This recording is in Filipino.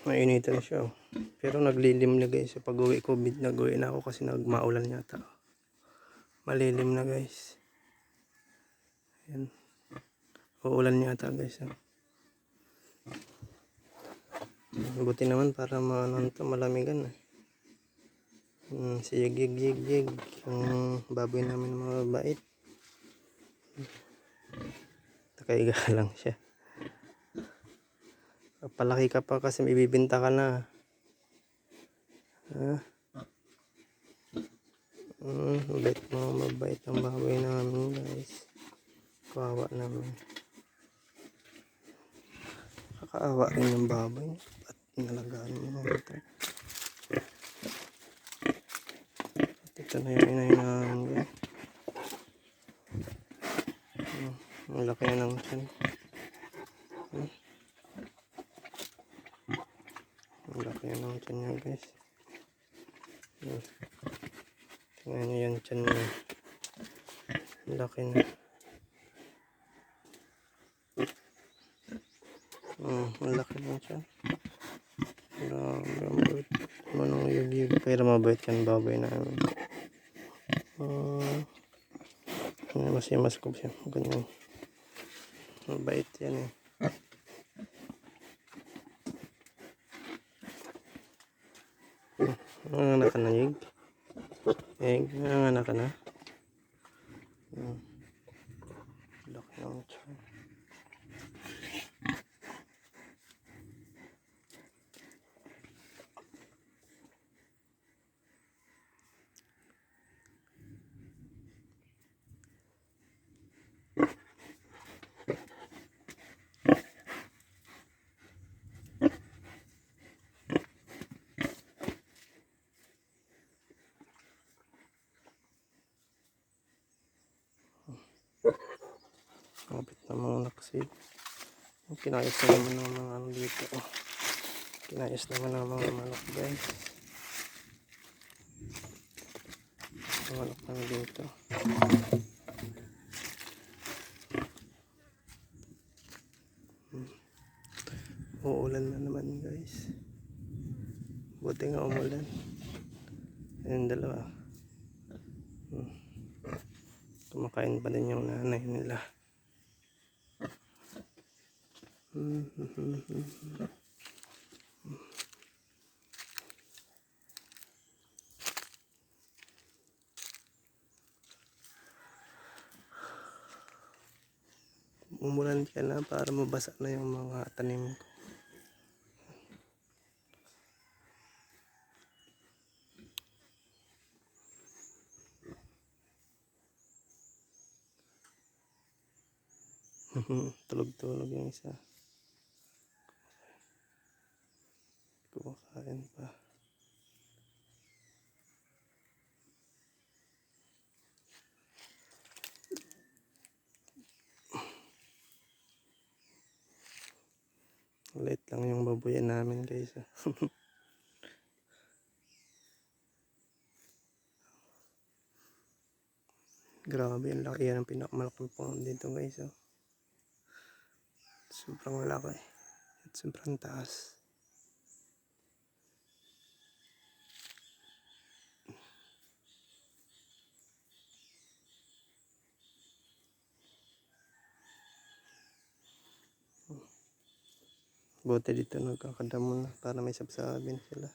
Mainitan siya, oh. Pero naglilim na guys. Pag uwi ko, nag-uwi na ako kasi nagmaulan yata. Malilim na guys. Ayan. Uulan yata guys. Oh. Buti naman para malamigan. Si Yig. Yung baboy namin mabait. Nakaiga lang siya. Palaki ka pa kasi may bibinta ka na. Mabait ang baboy namin guys. Kawawa naman. Kakaawa rin yung baboy. At inalagaan mo ito. Ito na yung inay namin guys. Ang laki na ng tiyan. Ang laki na ng tiyan niya guys. Tingnan nyo yung tiyan niya. Ang laki na. Ang laki na tiyan. Mabait. Manong yug. Pero mabait yan baboy namin. Mas ko siya. Ganyan. Mabait yan eh. Nanganak ka na, Yig? Nanganak ka na? Laki ng tiyan. Kapit na mga naksid. Kinayos na naman ng mga ano dito. Kinayos naman ng mga manok guys. Manok na dito. Uulan na naman guys. Buti nga umulan. Ayun dalawa. Kumakain pa din yung nanay nila. Umulan siya na para mabasa na yung mga tanim ko. Tulog-tulog yung isa. Kumakain pa. Late lang yung baboyan namin guys. Grabe, ang laki yan ang pinakamalaking pong dito guys. Sobrang laki at sobrang taas. Buti dito nagkakadamo na para may sabsabin sila.